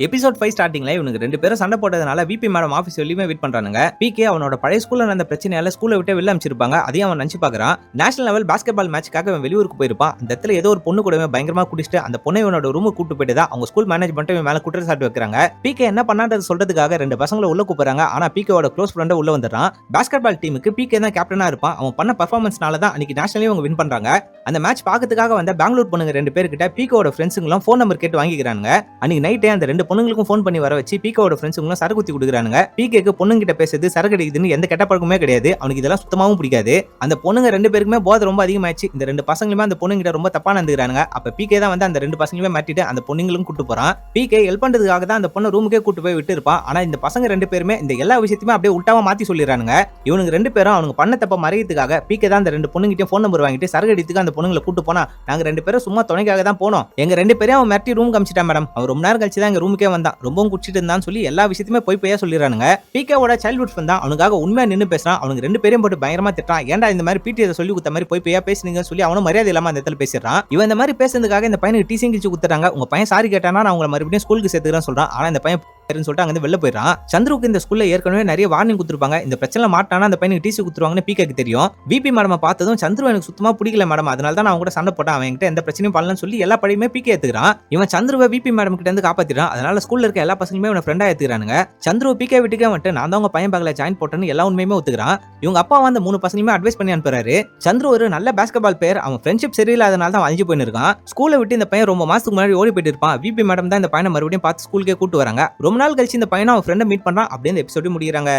Episode 5 ஸ்டார்டிங்ல இவனுக்கு ரெண்டு பேரும் சண்டை போட்டதனால விபி மேடம் ஆபீஸ் வெளியுமே வெயிட் பண்றானுங்க. பிகே அவனோட பழைய ஸ்கூல்ல நடந்த பிரச்சனையால ஸ்கூலை விட்டு வெளில அனுப்பிச்சிருப்பாங்க. அதையும் அவன் நினைச்சு பாக்குறான். நேஷனல் லெவல் பாஸ்கெட் பால் மேட்ச்க்காக அவன் வெளியூருக்கு போயிருப்பான். அந்த இடத்துல ஏதோ ஒரு பொண்ணு கூடவே பயங்கரமா குடிச்சிட்டு அந்த பொண்ணை இவனோட ரூமுக்கு கூட்டு போயிட்டு தான் அவங்க ஸ்கூல் மேனேஜ்மெண்ட் இவன் மேல குற்றச்சாட்டு வைக்கிறாங்க. பிகே என்ன பண்ணான்றது சொல்றதுக்காக ரெண்டு பசங்களை உள்ள கூப்பிடுறாங்க. ஆனா பிகேவோட க்ளோஸ் ஃப்ரெண்ட் உள்ள வந்துடுறான். பாஸ்கெட் பால் டீமுக்கு பிகே தான் கேப்டனா இருப்பான். அவன் பண்ண பெர்ஃபார்மன்ஸ்னால தான் அன்னைக்கு நேஷனலே அவங்க வின் பண்றாங்க. அந்த மேட்ச் பாக்கிறதுக்காக வந்த பெங்களூர் பொண்ணுங்க ரெண்டு பேர்கிட்ட பிகேவோட ஃப்ரெண்ட்ஸுங்களும் ஃபோன் நம்பர் கேட்டு வாங்கிக்கிறாங்க. அன்னைக்கு நைட்டே அந்த ரெண்டு பொண்ணுங்களுக்கும் ஃபோன் பண்ணி வர வச்சு பிகேவோட ஃப்ரெண்ட்ஸுங்களும் சரக்கு ஊத்தி கொடுக்குறானுங்க. பிகேக்கு பொண்ணுங்கிட்ட பேசுறது சரக்கு அடிக்குதுன்னு எந்த கெட்ட பழக்கமே கிடையாது. அவனுக்கு இதெல்லாம் சுத்தமாவும் பிடிக்காது. அந்த பொண்ணுங்க ரெண்டு பேருக்குமே போதை ரொம்ப அதிகமாச்சு. இந்த ரெண்டு பசங்களுமே அந்த பொண்ணுங்கிட்ட ரொம்ப தப்பா நடந்துக்கிறானுங்க. அப்ப பிகே தான் வந்து அந்த ரெண்டு பசங்களுமே மாட்டிட்டு அந்த பொண்ணுங்களும் கூட்டு போறான். பிகே ஹெல்ப் பண்றதுக்காக தான் அந்த பொண்ணு ரூமுக்கே கூட்டு போய் விட்டு இருப்பான். ஆனா இந்த பசங்க ரெண்டு பேருமே இந்த எல்லா விஷயத்தையுமே அப்படியே உல்டாவா மாத்தி சொல்லிடுறானுங்க. இவனுக்கு ரெண்டு பேரும் அவங்க பண்ண தப்ப மறைக்கிறதுக்காக பிகே தான் அந்த ரெண்டு பொண்ணுங்கிட்ட ஃபோன் நம்பர் வாங்கிட்டு சரக்கு அடித்துக்கு அந்த பொண்ணுங்களை கூட்டு போனா நாங்க ரெண்டு பேரும் சும்மா துணைக்காக தான் போனோம். எங்க ரெண்டு பேரும் அவன் மிரட்டி ரூம் காமிச்சிட்டான் மேடம். அவன் ரொம்ப நேரம் கழிச்சு தான் எங்க ரூமுக்கே வந்தான். ரொம்பவும் குடிச்சிட்டு இருந்தான்னு சொல்லி எல்லா விஷயத்தையுமே போய் போய் சொல்லிடுறானுங்க. பிகேவோட சைல்ட்ஹுட் ஃப்ரெண்ட் தான் அவனுக்காக உண்மையா நின்னு பேசுறான். அவனுக்கு ரெண்டு பேரையும் போட்டு பயங்கரமா திட்டான். ஏன்டா இந்த மாதிரி பிடி சொல்லி குத்த மாதிரி போய் போய் பேசுனீங்கன்னு சொல்லி அவனும் மரியாதை இல்லாம அந்த இடத்துல பேசிடுறான். இவன் இந்த மாதிரி பேசுறதுக்காக இந்த பையனுக்கு டீசிங் கிழிச்சு குத்துறாங்க. உங்க பையன் சாரி கேட்டானா நான் உங்களை மறுபடியும் ஸ்கூலுக்கு சேர்த்துக்கிறேன்னு சொல்றான். ஆனா இந்த பையன் சொல்லிட்டு அங்க வெளில போயிடுறான். சந்துருக்கு இந்த ஸ்கூல்ல ஏற்கனவே நிறைய வார்னிங் கொடுத்திருப்பாங்க. இந்த பிரச்சனை மாட்டானா அந்த பையனுக்கு டிசி குத்துருவாங்கன்னு பிகேக்கு தெரியும். விபி மேடம் பார்த்ததும் சந்துரு எனக்கு சுத்தமா பிடிக்கல மேடம், அதனால தான் நான் கூட சண்டை போட்டேன். அவன் கிட்ட எந்த பிரச்சனையும் பண்ணலன்னு சொல்லி எல்லா படியுமே பிகே ஏத்துக்கிறான். இவன் சந்துருவை விபி மேடம் கிட்ட இருந்து காப்பாத்திறான். அதனால ஸ்கூல்ல இருக்க எல்லா பசங்களுமே இவனை ஃப்ரெண்டா ஏத்துக்கிறானுங்க. சந்துரு பிகே வீட்டுக்கே வந்துட்டு நான் தான் உங்க பையன் பக்கத்துல ஜாயின் போட்டேன்னு எல்லா உண்மையுமே ஒத்துக்கிறான். இவங்க அப்பா வந்து மூணு பசங்களுமே அட்வைஸ் பண்ணி அனுப்புறாரு. சந்துரு ஒரு நல்ல பாஸ்கெட் பால் பிளேயர். அவன் ஃப்ரெண்ட்ஷிப் சரியில்லாதனால தான் அழிஞ்சு போயின்னு இருக்கான். ஸ்கூலை விட்டு இந்த பையன் ரொம்ப மாசத்துக்கு முன்னாடி ஓடி போயிட்டு இருப்பான். விபி மேடம் தான் இந்த பையனை மறுபடியும் பார்த்து ஸ்கூலுக்கே கூட்டு வராங்க. ரொம்ப நாள் கழிச்சு இந்த பையனை அவன் ஃப்ரெண்டை மீட் பண்றான். அப்படியே இந்த எபிசோட முடியறாங்க.